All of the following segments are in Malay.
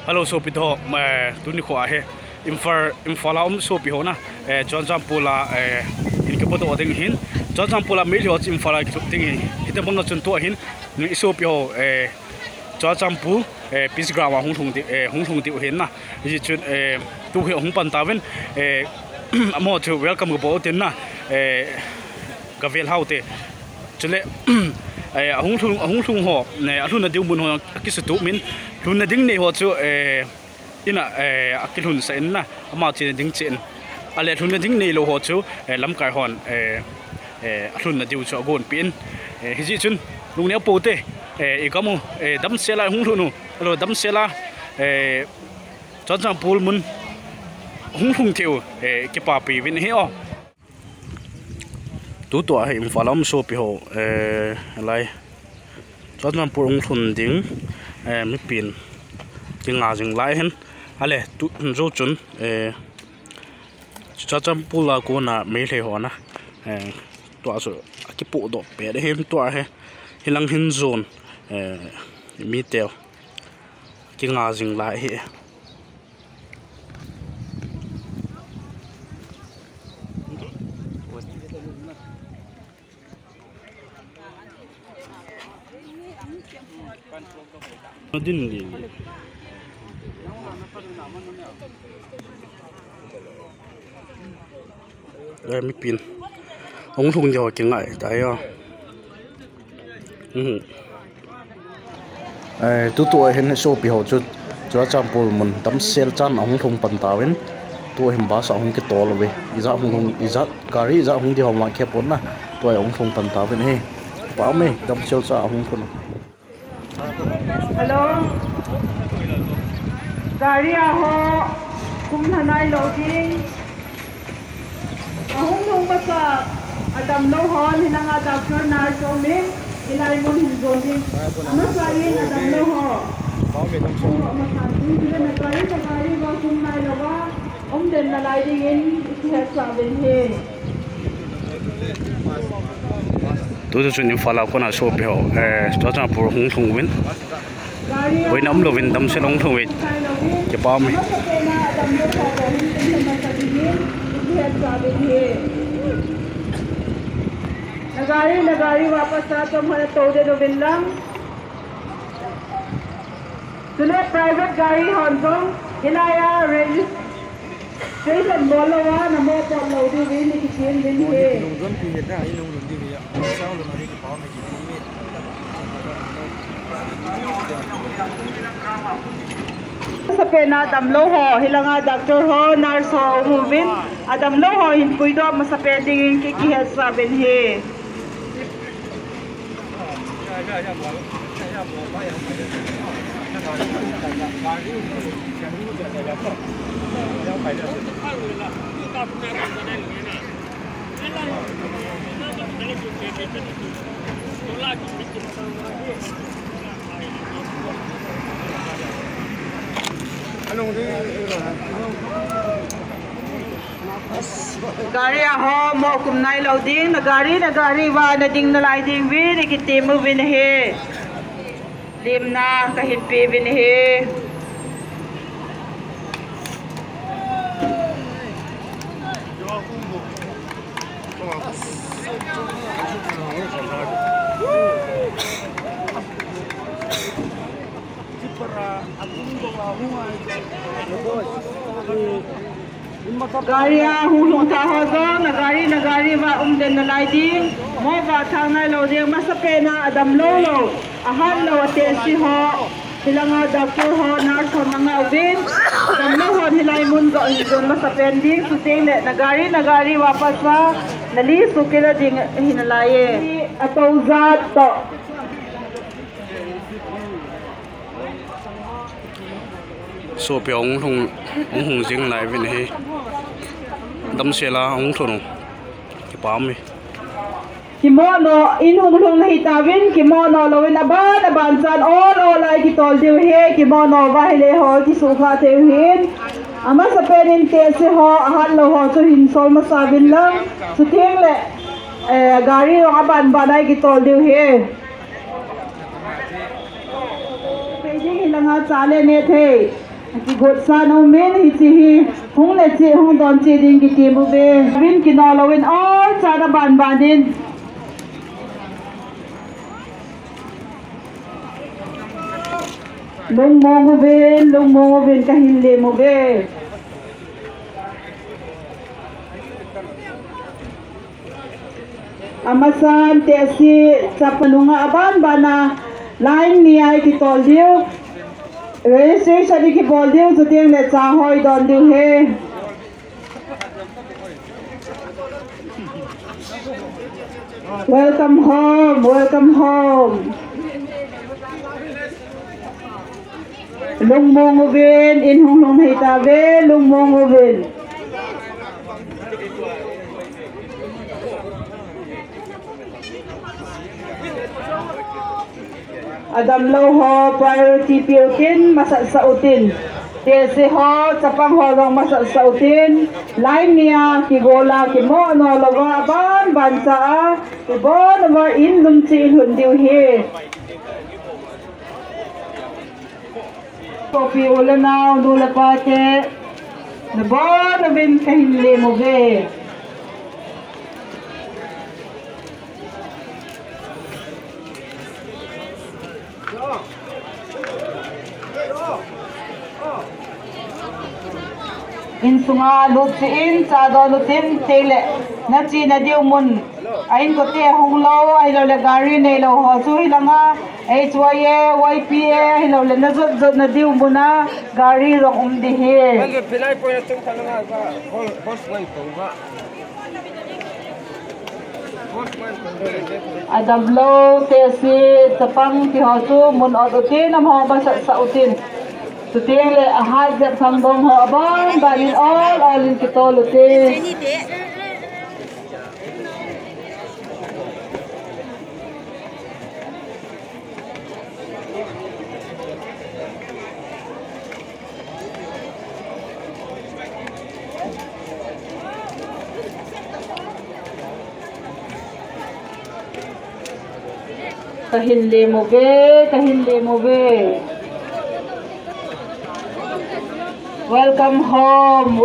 Hello so pito tu ni khwa he infala so pi ho na John Pula in ke poto ding hin John Pula me ho infala ding hita bang chun to hin ni so pi ho John Pu pis gra wa hung thung ti hin na ji chun tu he hung pan ta ven amo to welcome go bo tin na gavel haute chule hung thung ho ne athun na diu mun ho kisatu min thun na ding ne ho chu ina akilhun sa in na ama chin ding chen ale thun na ding ne lo ho chu lam kai hon athun na diu chu gon pin hi ji chun lung ne po te ikamu dam sela hung thunu lo dam sela chang pul mun hung thung theu ke pa pi vin he o tu to he falam so pi ho lai chang pul hung thun ding mi pin ting nga jing lai hen ale tu zo chun chang pul la ko na me le ho na to so ki pu do pe de hem to he hilang hin zone mi tel ki nga jing lai he din li mi pin ông thùng giờ cái ngại đấy tu tuổi hiện số bị hậu chút cho trăm bồ mình tấm sel chan ông thùng pan tao bên tuổi hiện ba sáu ông cái to rồi izat ông thùng izat gari izat ông đi học mà kẹp bốn na tuổi ông thùng pan tao bên he bảo mày tấm sel chan ông thùng hello gari ho kum thanai loading ahong thong basa adam no hon hinanga doctor nar so min ilai mon hin zoding ama sayin adam no ho ba me tam so ma sa tu dile na gari ba kum nai lawa om den na lai ding in he sa ben he tu chu ni fala ko na so pe ho to cha pur hung thung win với nấm lo vin đâm sẽ long thùng vịt cái bom này nagari वापस आ तो हमारे तोड़े दो बिल्लम सुने प्राइवेट गाड़ी हॉन्सों हिलाया रेजिस स्टेशन बोलो वहाँ नमो पर लोडी विन की चेन विन है sapena adam lo ho hilanga doctor ho nurse ho movin adam lo ho hin puido masape ding ki he sa ben he gari ho mo kum nai loading na gari wa na ding na lai ding vi ni ki te mu vin he lim na ka hin pe vin he gari hung tha ho zo na gari wa den na lai ding mo ba thang nai lo ding ma sa pe na adam lo ahan lo te si ho hilanga doctor ho nurse ho na win adam lo ho hilai mun go don ma sa pen ding su te le na gari wapas wa nali su ke la ding hin lai e atau zat to so pe ông thùng jing lại vin he đâm xe la ông thùng cái bom này kimono in hung thung hi ta win kimono lo win aban chan all lai ki tol diu he kimono wa hele ho ki su kha theu hin ama sa penin te se ho ahan lo ho chu hin sol ma sa bin lang su theng le gari wa ban banai ki tol diu he peji hilanga chale ne the ki got san o men hi chi hi hung le chi hung don chi ding ki ti mu be win ki no lo win all cha da ban ban din lung mo ben ka hin le mo be amasan te si sa panunga aban bana line ni ai ki tol diu registration ki bol diu so tiang le cha hoi don diu he welcome home lung mo ben in hung long hei ta ve lung mo ben Adam lo ho priority pilkin masak sautin tese ho sapang ho rong masak sautin line nia ki gola ki mo no logo ban bansa ki bon wa in lum chi hun diu he kopi ula now dula pa te na bon bin kahin le mo ve in sunga lut si in cha do lutin tele na chi na diu mun ain ko te hong lo ai lo le gari nei lo ho chu hilanga HYA YPA ai lo le na zot na diu muna gari rong di he ang pilai po na tung talanga ba boss line po ba Adam lo te si sapang ti ho chu mun odutin am ho ba sa utin Tuting le ahad jat sambong ho abang balin all in kitolute kahin le mo be welcome home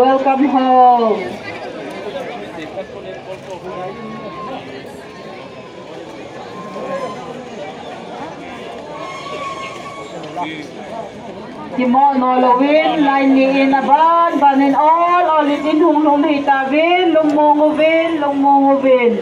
Kimo no lowin line ni in aban banin all it in hung hita vin lung mo vin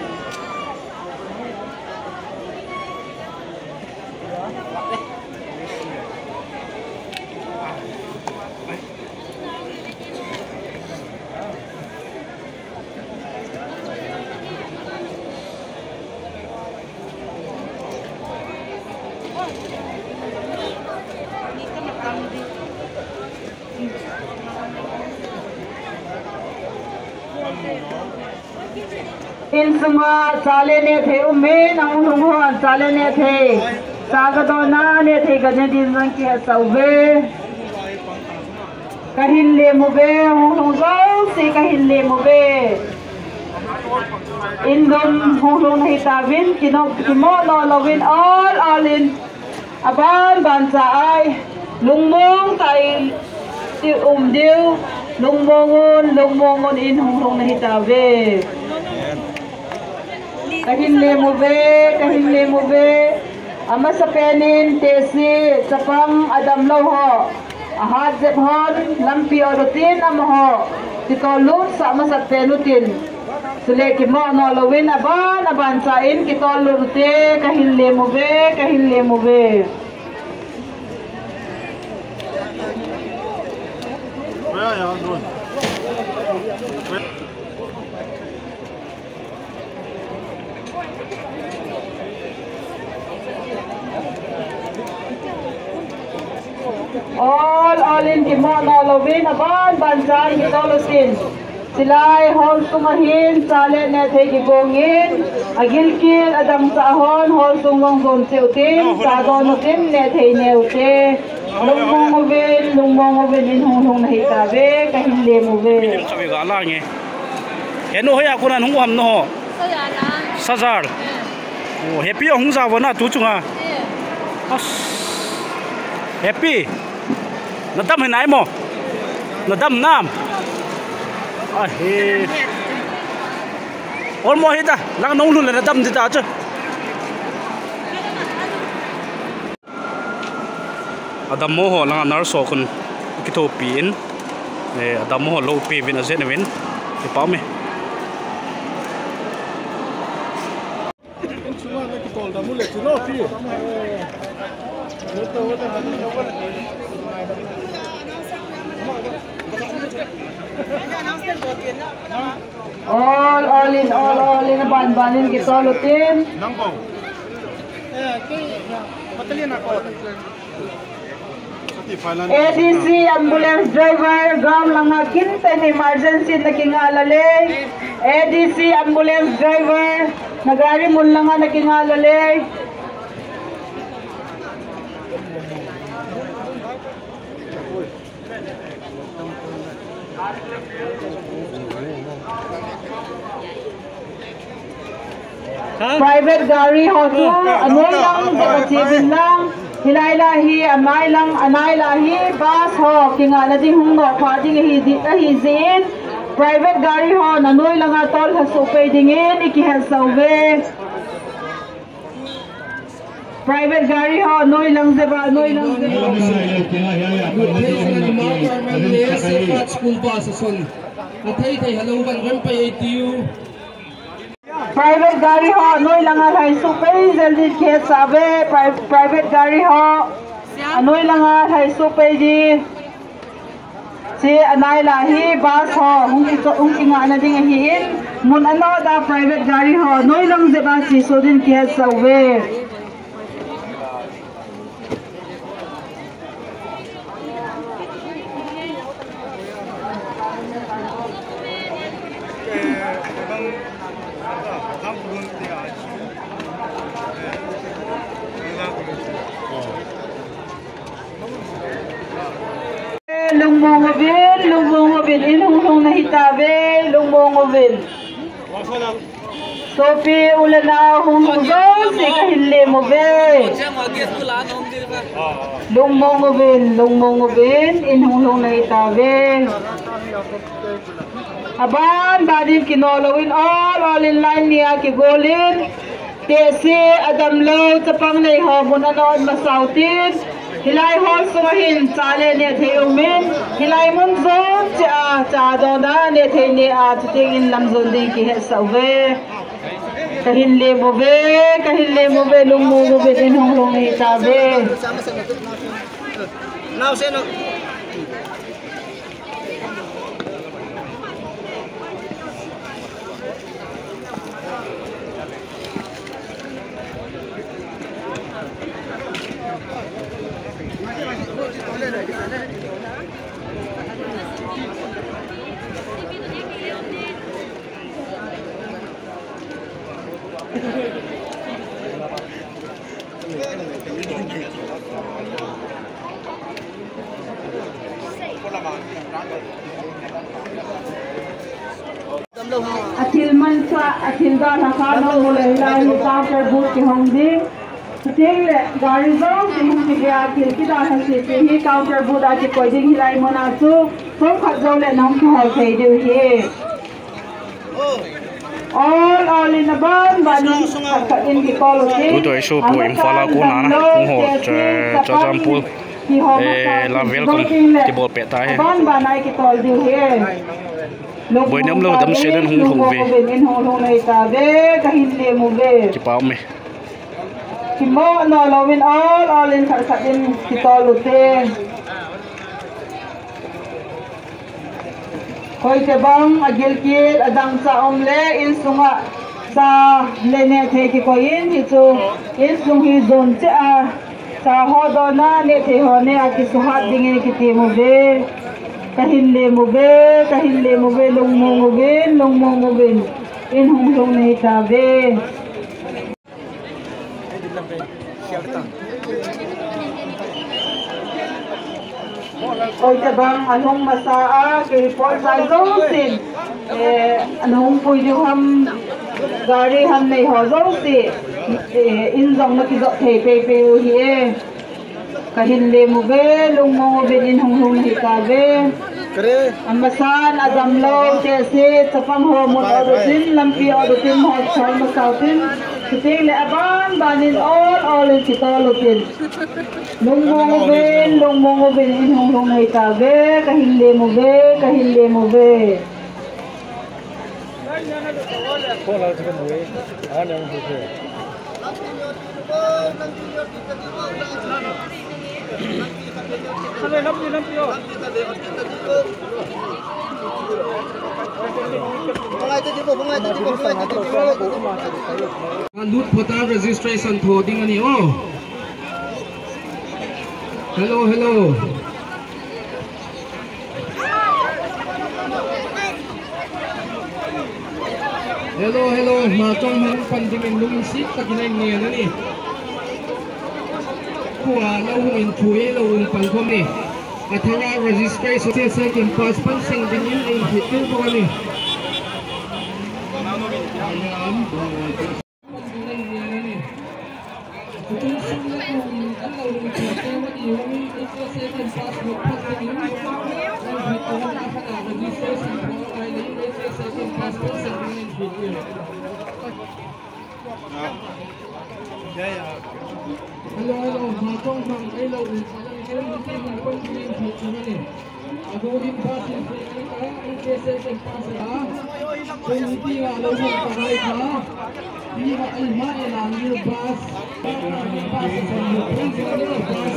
in sunga chale ne the umme nang hung ho chale ne the sagadona ne the gane din rang ki sauve kahin le mobe hung go se kahin le mobe in dum hung hi ta vin kino no lovin all in aban ban sa ai lungmong tai ti diu lungmongon in hung hi ta ve kahin le mo be ama sa penin tesi sapang adam lo ho ahad jeb hon lampi odotin am ho titolun sa ama sa penutin sule ki mo no lowin aban sa in kitolun te kahin le mo be all in kimo no lovin aban banjan kitolusin silai hol sumahin sale ne the ki gongin agilkin adam sahon hol sungong don seutin sa don tin ne the ne ute lungmong ven in hung na hita ve kahin le mo ve sabi ga la nge eno hoya kunan hung ham no sajar o happy hung sa wona tu chunga as happy nó đâm hình này mò nó đâm nam à he ôn mò hết ta đang nông luôn là nó đâm gì ta chứ đâm mò họ là nở sọ con cái thô pin đâm mò họ lâu pin bên ở dưới này bên thì bao mày all in ban in kita lutin ADC ambulance driver gam langa kinten emergency nakingalale ADC ambulance driver nagari mun langa nakingalale private gari hotu anoy lang bakasibin lang hilai lahi amai lang anai lahi bus ho kinga na ding hung no khadi hi di ta hi zin private gari ho nanoy lang atol hasupe dingin ikihel sauve private gari ho noy lang zeba noy lang private gari ho noy lang hai supe jaldi khe sabe private gari ho noy lang hai supe ji si anai lahi bus ho hung kinga na ding hi in mun ano da private gari ho noy lang zeba si sodin khe sabe Lungbongville in hung na hitabe Lungbongville Sophie ulana hung zon si kahille mo be Lungbongville in hung na hitabe aban badin kinolowin all in line niya kigolin tesi adam lo tapang na ihobon anon masautin hilai hol sumahin chale ne theumin hilai mun zon cha dona ne theine a chuting in lamzon ding ki he sauve kahin le mobe lungmo mobe in hong ni tabe now say no atil da nakano mula hilai counter booth ki hongdi ting le gari zo ting ki ga atil ki da hasi hi counter booth ati koiding hilai mona chu thom khat zo le nam ki hol thei du hi all in a ban in ki call ki tu doi show po Imphal ko na na ung ho cha jampul la welcome ki bol pe ta he ban banai ki call du hi boi nam lo dam se dan hung ho ve in hong nei ta ve kahin le mo ve ki pau me ki mo no lo win all in khat in ki tolu te koi te bang agil kil adang sa omle in sunga sa le ne the ki ko in hi chu in sung hi zon che a sa ho do na ne the ho ne a ki suhat ding ki te mo ve kahin le mo be long mo be in hong nei ta ve oi ta bang anong masaa ke report sai zo sin anong pui du ham gari ham nei ho zo si in zong na ki zo thei pe hi kahin le mu be lung mo be in hong hong hi ka be amasan adam lo te se chapang ho mo odutin lampi odutin ho chal ma kautin kiting le aban banin all in kitolotin lung mo be in hong hong hi ka be kahin le mu be Lut photo registration tho ding ani o. Hello. Ma chong man panding in lung sik takinai nge na ni. Kuwa lo in thui lo un pan khom ni. Athara registration se second pass pan sing ding in hitu ko ni. Hello, matong bang hello, ako din pa si ang KSS pass ha. Kung hindi nga alam mo paray ka, hindi ka alma ilang yung bus. Pass sa iyo, hindi ka nila bus.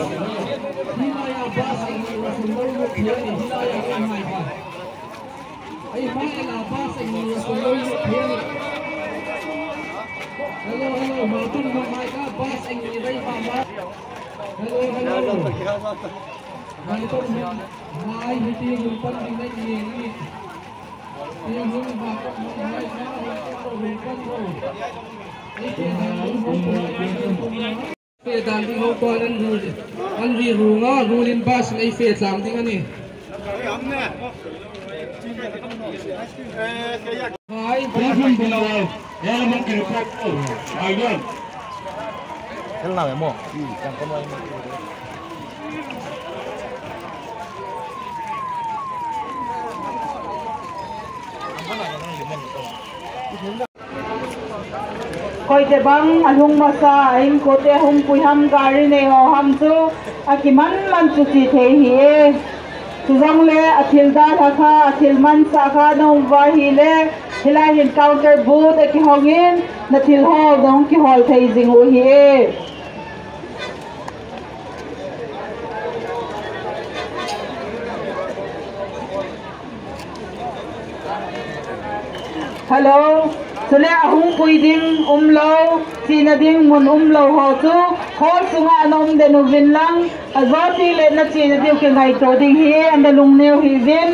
Hindi maya bus ang irasulong mo kaya hindi kaya almay ka. Ay maya bus ang irasulong mo kaya. Hello, matong bang ka bus ang iray mama. Hello. Ganito ay hindi yung pandinay ni. Yung bakit ay Phê đàn đi hậu qua ăn vì rù ngó rù lên ba sẽ lấy phê giảm tiếng anh nè. Hai bốn phần bên nào em mang kiểu khác ở ai luôn. Thế nào em mua? Chẳng có mấy. Koi te bang alung masa aim ko te hung pui ham gari ne ho ham chu akiman man chu si the hi e tuzang le athil da kha athil man sa kha no wa hi le hilai hin counter booth ki hongin na thil ho dong ki hol thei jing u hi e hello sule ahung pui ding lo sina ding mun lo ho chu khol sunga nom de nu vin lang azati le na sina diu ke ngai to ding hi and lung neu hi vin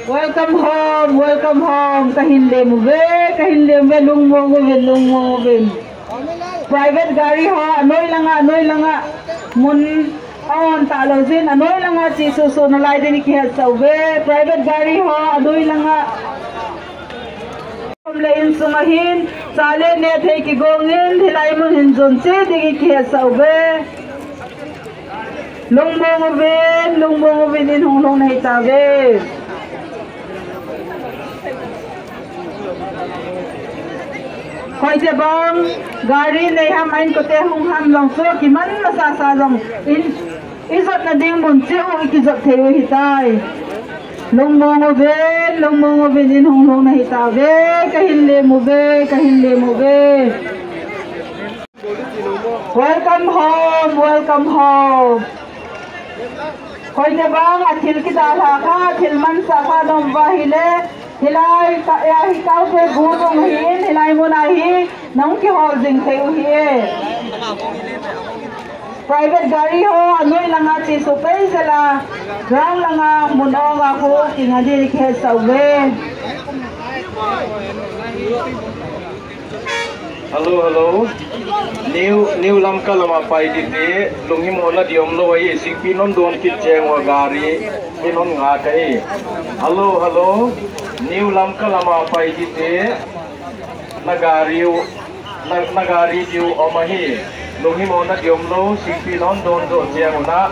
welcome home kahin le mu ve lung mo vin private gari ho anoi langa mun on talo zin anoi langa chi su na lai de ni ki hat sau ve private gari ho anoi langa le in sunga hin sale ne the ki gongin hilai mun hin zon che de ki hat sau ve lung mo vin in hong long nei ta ve khoi te bang gari nei ham ain ko te hung ham long so ki man na sa long in izot na ding mun che o ki zot theu hi tai lung mo vin in hong long na hi ta ve kahin le mu ve welcome home khoi te bang athil ki da kha thil man sa kha dom wa hi le hilai ka ya hi kau se bu dong hin hilai mo na hi nong ki hol jing theu hi private gari ho anoi langa chi su pai sala rang langa muno ga ko ki ngadi ke sau ve Hello. New lamka lama pai di te lungi mona diom lo ai sing pinon don kit cheng wa gari pinon nga kai. Hello. New lamka lama pai di te nagari nagari diu omahi lungi mona diomlo singpi non don do chianguna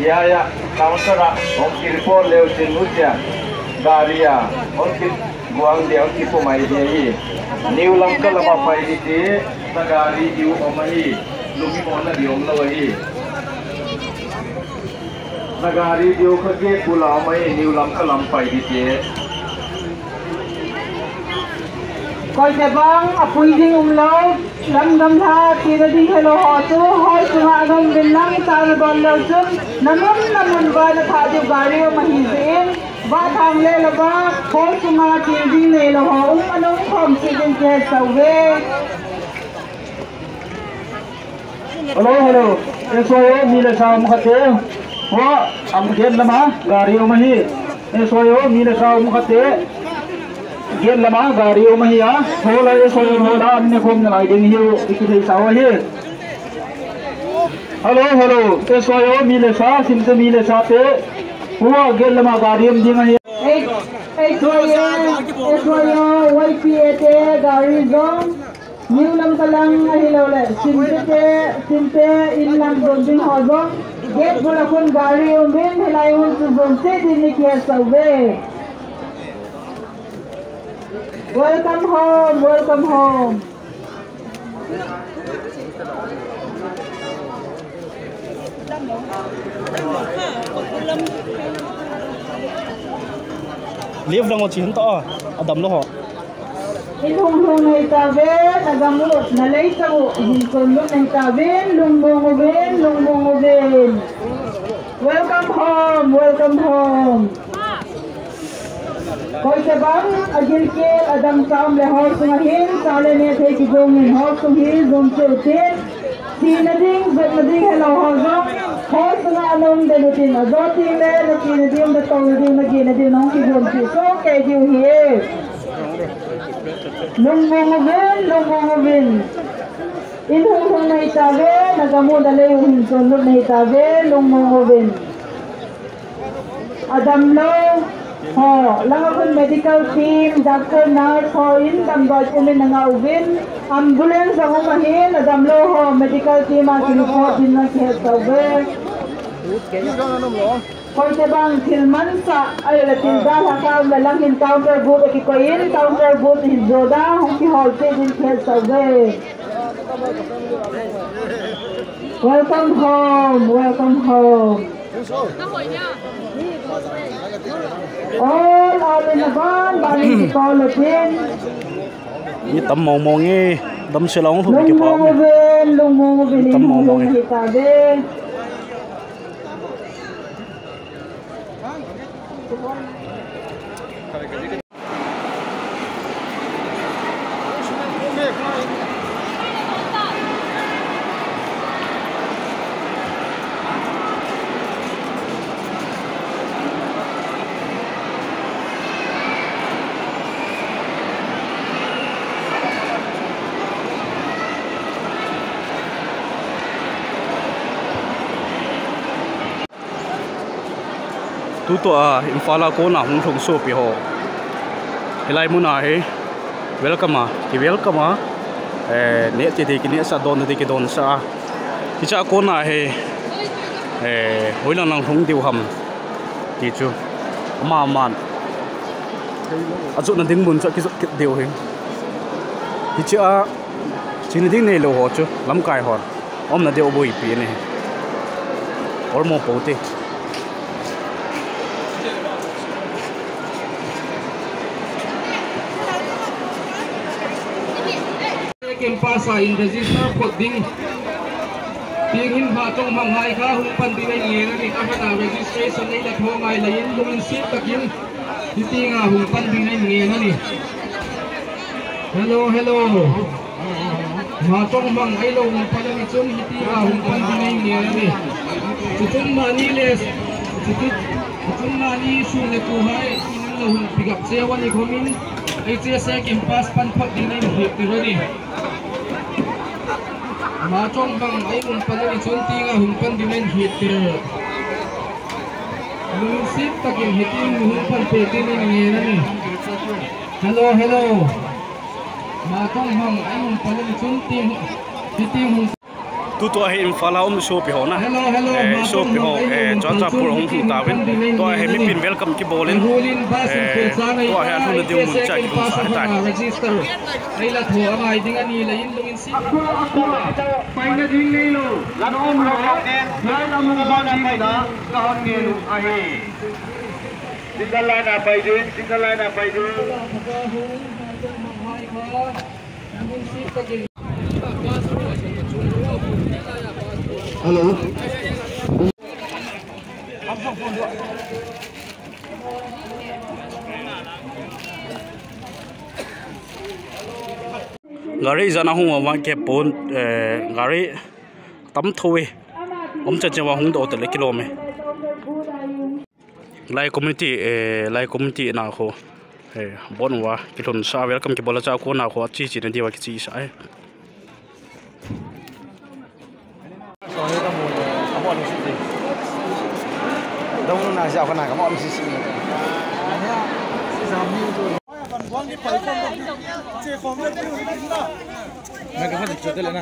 ya countera om kirpo leo chinuja garia on kir guang dia on kipo mai dei new lamka lama pai di nagari diu omahi lungi mona diomlo hi nagari diu khage pula mai new lamka lam pai di coi thế băng apui ding lâu lâm tha thì là đi hello họ chú hỏi chú hạ đông bên lăng ta là bọn lâu chung nằm vai là thả đi gari mà hình diễn và thằng lê là ba hỏi chú hạ thì đi lê là họ anh ông không chỉ đến chơi sầu về hello eso yo mi le sa mu khate wa am khen lama gari o mahi eso yo mi le sa mu khate gen lama gari o mahi a thola eso yo thola amne khom na lai ding hiu ikidei sawa hi hello eso yo mi le sa sim se mi le sa te wa gen lama gari om ding hi eso yo YPA te gari zone New Lam Kalang hilaw le simpe in lam donding hozong get bola kun gari umbin hilay un suzon se din ni kia sawe welcome home live đang có chín to đầm nó họ in hung này ta về nagamut na lấy tao hin kon lúc này ta về lung bong về welcome home coi thế bang agil ke adam sam le hor sung hin sale ne the ki jong hin hor sung hi jong che te tinading hello hor sung along de tin azoti le na tinading de tong ding na gina din nong ki jong che so ke ju hi lung bong vin in hung này ta về nagamu dale hin kon lúc này ta về lung bong vin adam lo ho lang medical team doctor nurse ho in dam doi pumin nga uvin ambulance ang umahin adam lo ho medical team ang report din na kaya sa ve coi thế bang thilman sa ay latin da hakaw na lang hin counter booth akikoin counter booth hin zoda hong ki hall te din kaya sa ve welcome home all in the van bali ki kolatin như tấm màu nghe tấm xe lóng thuộc cái pháo lung mo vin tấm màu nghe ta ve tu to infala ko na hung thong so pi ho helai mu na he welcome ne ti ki ne sa don ti ki don sa ti cha ko na he hoi lang lang thong diu ham ti chu ma man azu na ding mun cha ki diu he ti cha chin ding ne lo ho chu lam kai hor om na diu boi pi ne or mo po te Kempasa in register coding Tingin hatong manghai ka hung pandinay ngena ni kahana registration ay lathomay lain lumin sit takin hitinga hung pandinay ngena ni hello hatong manghai lo hung panamichon hitinga hung pandinay ngena ni chutun mani sule kuhay inang lo hung pigap sewa ni komin ay siya kimpas panpak dinay hikiro ni Machong bang ay umpalari chonti nga humpan dimen hitir. Lumisip takin hitin humpan peti ni ngena ni. Hello. มาต้องห้องไอ้หุ่นพลังชุนตีหุ่น ตัวให้อินฟาลาโชว์พิโหนะโชว์พิโหจอนจับปูรงหุ่นตาวินตัวให้ไม่เป็นเวลคัมกิโบลินตัวให้อันทุนเดียวมุ่งใจกิโบสายตายไอ้ละถัวมาดิ้งอันนี้เลยยินลุงอินซีไปนะดิ้งนี่ลูกแล้วน้องเราเนี่ยย้ายเรามุ่งบ้านไปนะก็ห้องเงี้ยลูกไอ้สิงคโปร์น่ะไปดูสิงคโปร์น่ะไปดู ฮัลโหลgari zana hung wa ke pon gari tam thoi cha chawa hung do tele kilo me lai community na kho bon wa kilon sa welcome ke bola cha ko na kho chi chi ne diwa ki chi sa ai đông nào dạo con này có mọi gì xí mấy cái phần chụp cái này nè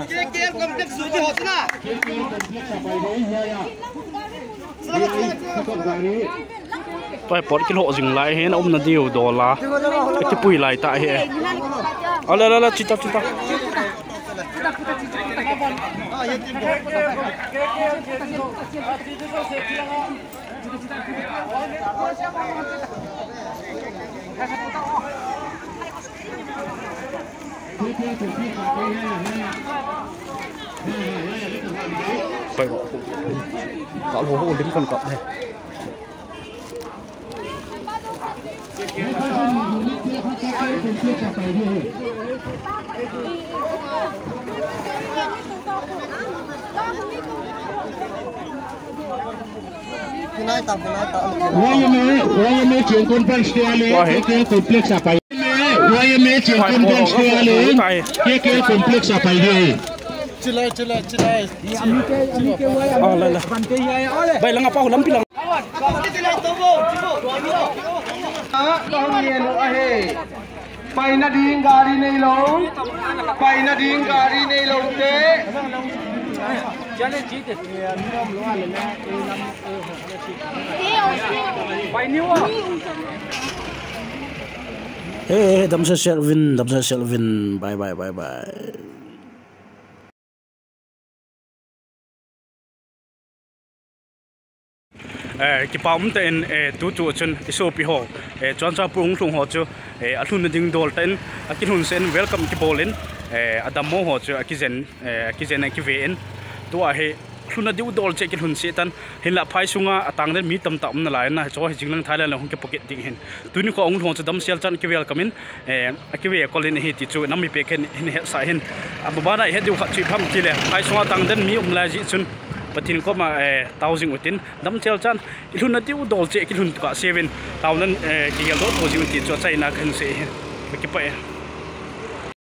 tôi bỏ cái lộ dừng lại hết ông là điều đó là cái bụi lại tại hệ là chị ta phải có hồ hồ đến con cọp này YMA trường quân phân Australia cái complex apa YMA trường quân phân Australia cái complex apa ini Cilai. oh lah baik lang apa ulam bilang bay na ding gari nei long te hey dam sa Selvin bye cái bom tên tu chân số pi ho chọn cho prung thùng ho chu athun ding dol tên cái hun sen welcome cái bolin adam mo ho chu cái zen cái ven tua he thun diu dol che cái hun se tan hin la phai sunga atang den mi tam tam na lai na cho he jinglang thailand hong ke pocket ding hin tu ni ko ong thong chu dam sel chan cái welcome in cái ve kolin he ti chu nam mi pe ken hin he sa hin ababa he diu kha chi pham ki le phai sunga tang den mi la ji chun patin ko ma thousand utin dam chel chan ilun natiu dol che kilun ka 7,000 ki gel do 2000 ti cho china khan se ki pa